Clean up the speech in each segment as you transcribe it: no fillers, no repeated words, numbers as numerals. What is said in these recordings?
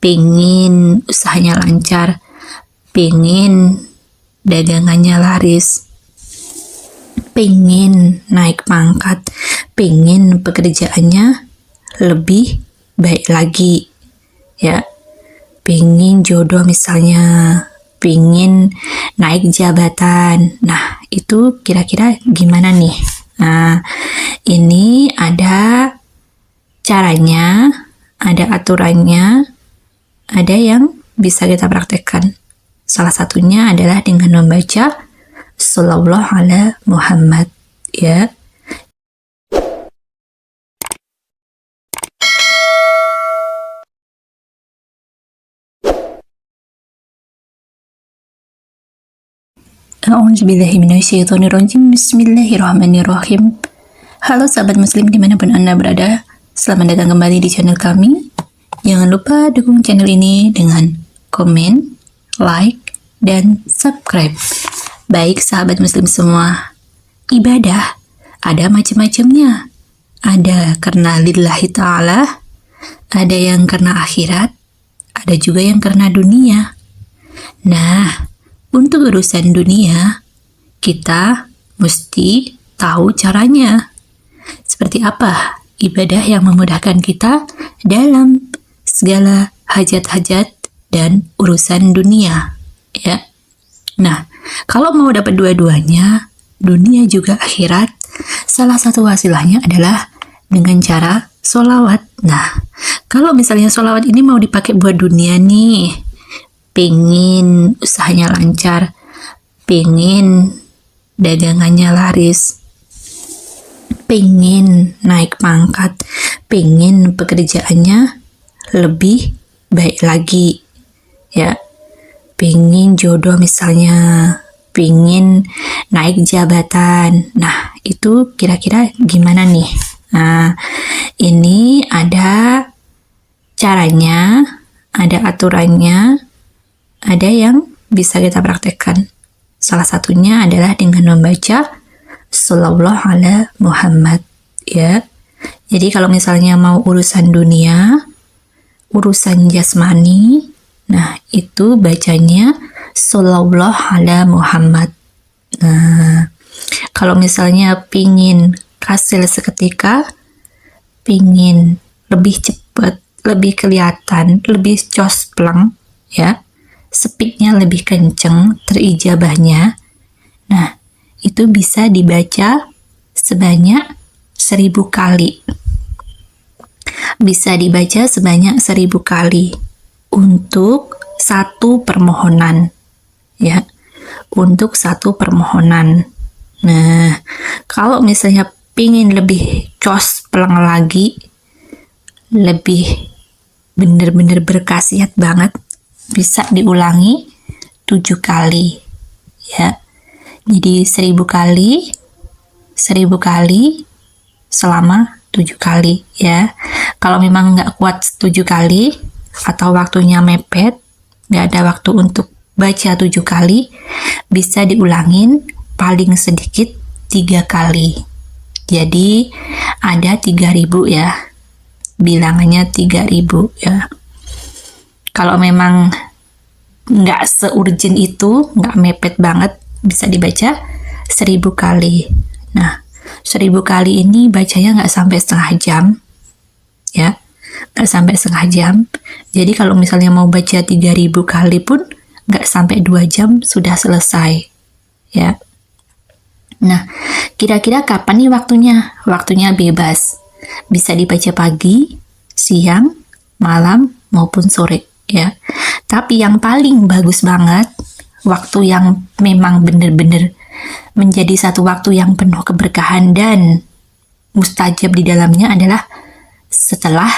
pengen usahanya lancar, pengen dagangannya laris, pengen naik pangkat, pengen pekerjaannya lebih baik lagi, ya, pengen jodoh misalnya, pengen naik jabatan. Nah, itu kira-kira gimana nih? Nah, ini ada caranya, ada aturannya, ada yang bisa kita praktekkan. Salah satunya adalah dengan membaca Shallallahu ala Muhammad, ya. A'udzubillahiminasyaitonirrajim. Bismillahirrahmanirrahim. Halo sahabat muslim dimanapun Anda berada, selamat datang kembali di channel kami. Jangan lupa dukung channel ini dengan komen, like, dan subscribe. Baik sahabat muslim semua, ibadah ada macam-macamnya. Ada karena lillahi ta'ala, ada yang karena akhirat, ada juga yang karena dunia. Nah, untuk urusan dunia, kita mesti tahu caranya. Seperti apa ibadah yang memudahkan kita dalam segala hajat-hajat dan urusan dunia, ya. Nah, kalau mau dapat dua-duanya, dunia juga akhirat, salah satu wasilahnya adalah dengan cara sholawat. Nah, kalau misalnya sholawat ini mau dipakai buat dunia nih, pengen usahanya lancar, pengen dagangannya laris, pengen naik pangkat, pengen pekerjaannya lebih baik lagi, ya, pengen jodoh misalnya, pengen naik jabatan. Nah, itu kira-kira gimana nih? Nah, ini ada caranya, ada aturannya, ada yang bisa kita praktekkan. Salah satunya adalah dengan membaca Shallallahu ala Muhammad, ya. Jadi kalau misalnya mau urusan dunia, urusan jasmani, nah itu bacanya Shallallahu ala Muhammad. Nah, kalau misalnya pingin hasil seketika, pingin lebih cepat, lebih kelihatan, lebih cospleng, ya, speaknya lebih kenceng, terijabahnya. Nah, itu bisa dibaca sebanyak 1000 kali. Bisa dibaca sebanyak 1000 kali untuk satu permohonan, ya, untuk satu permohonan. Nah, kalau misalnya pingin lebih cospleng lagi, lebih bener-bener berkhasiat banget, bisa diulangi 7 kali, ya. Jadi 1000 kali, 1000 kali, selama 7 kali, ya. Kalau memang nggak kuat 7 kali, atau waktunya mepet, nggak ada waktu untuk baca 7 kali, bisa diulangin paling sedikit 3 kali. Jadi ada 3000, ya. Bilangannya 3000, ya. Kalau memang nggak se-urgent itu, nggak mepet banget, bisa dibaca 1000 kali. Nah, 1000 kali ini bacanya nggak sampai setengah jam, ya. Nggak sampai setengah jam. Jadi kalau misalnya mau baca 3000 kali pun, nggak sampai 2 jam sudah selesai, ya. Nah, kira-kira kapan nih waktunya? Waktunya bebas. Bisa dibaca pagi, siang, malam, maupun sore, ya. Tapi yang paling bagus banget, waktu yang memang benar-benar menjadi satu waktu yang penuh keberkahan dan mustajab di dalamnya adalah setelah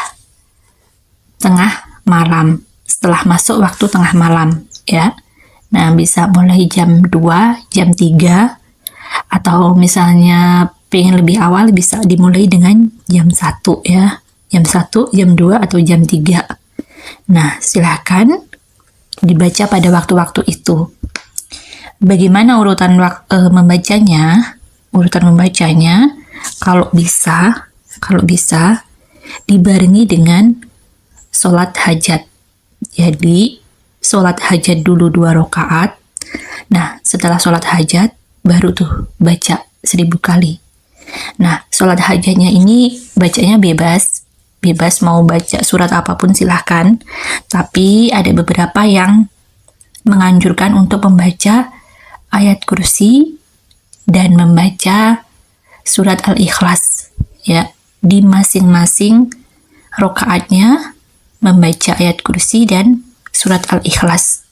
tengah malam, setelah masuk waktu tengah malam, ya. Nah, bisa mulai jam 2, jam 3, atau misalnya pengen lebih awal bisa dimulai dengan jam 1, ya. Jam 1, jam 2, atau jam 3. Nah, silahkan dibaca pada waktu-waktu itu. Bagaimana urutan membacanya? Urutan membacanya, kalau bisa dibarengi dengan sholat hajat. Jadi, sholat hajat dulu 2 rakaat. Nah, setelah sholat hajat, baru tuh baca 1000 kali. Nah, sholat hajatnya ini bacanya bebas. Bebas mau baca surat apapun silahkan. Tapi ada beberapa yang menganjurkan untuk membaca ayat kursi dan membaca surat Al-Ikhlas. Ya, di masing-masing rakaatnya membaca ayat kursi dan surat Al-Ikhlas.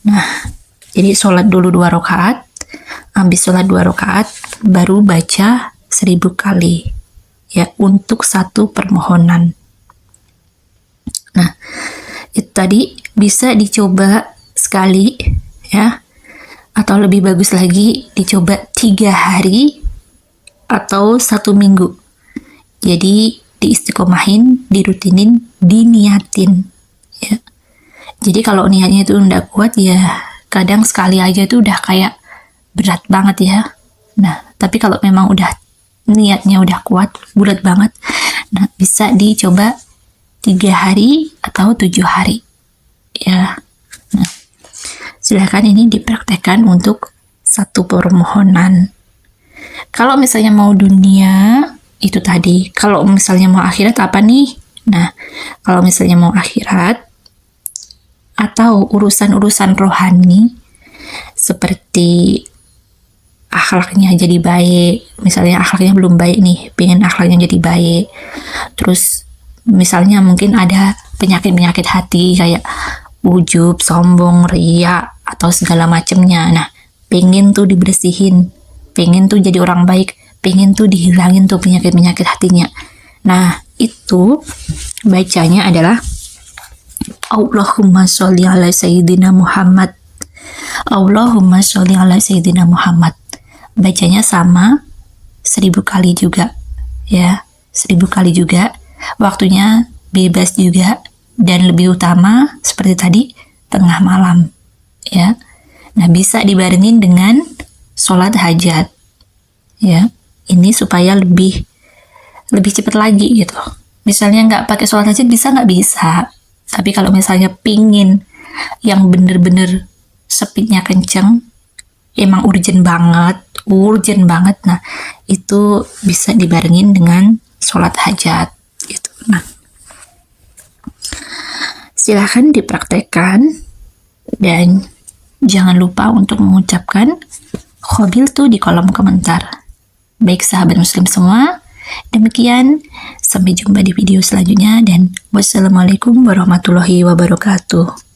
Nah, jadi sholat dulu 2 rakaat, habis sholat 2 rakaat, baru baca 1000 kali. Ya, untuk 1 permohonan. Nah, itu tadi bisa dicoba sekali, ya. Atau lebih bagus lagi, dicoba 3 hari atau 1 minggu. Jadi, diistiqomahin, dirutinin, diniatin. Ya. Jadi kalau niatnya itu udah kuat ya kadang sekali aja itu udah kayak berat banget ya. Nah, tapi kalau memang udah niatnya udah kuat, bulat banget, nah bisa dicoba 3 hari atau 7 hari. Ya. Nah, silahkan ini dipraktekkan untuk 1 permohonan. Kalau misalnya mau dunia, itu tadi. Kalau misalnya mau akhirat apa nih? Nah, kalau misalnya mau akhirat, atau urusan-urusan rohani seperti akhlaknya jadi baik, misalnya akhlaknya belum baik nih, pengen akhlaknya jadi baik, terus misalnya mungkin ada penyakit-penyakit hati kayak ujub, sombong, riya, atau segala macemnya. Nah, pengen tuh dibersihin, pengen tuh jadi orang baik, pengen tuh dihilangin tuh penyakit-penyakit hatinya. Nah, itu bacanya adalah Allahumma sholli ala Sayyidina Muhammad. Allahumma sholli ala Sayyidina Muhammad. Bacanya sama 1000 kali juga. Ya, 1000 kali juga. Waktunya bebas juga. Dan lebih utama, seperti tadi, tengah malam. Ya. Nah, bisa dibarengin dengan sholat hajat. Ya, ini supaya lebih cepat lagi gitu. Misalnya nggak pakai sholat hajat bisa nggak bisa. Tapi kalau misalnya pingin yang bener-bener speednya kenceng, emang urgent banget, nah itu bisa dibarengin dengan sholat hajat gitu. Nah, silahkan dipraktekkan dan jangan lupa untuk mengucapkan khobil tuh di kolom komentar. Baik sahabat muslim semua, demikian, sampai jumpa di video selanjutnya dan wassalamualaikum warahmatullahi wabarakatuh.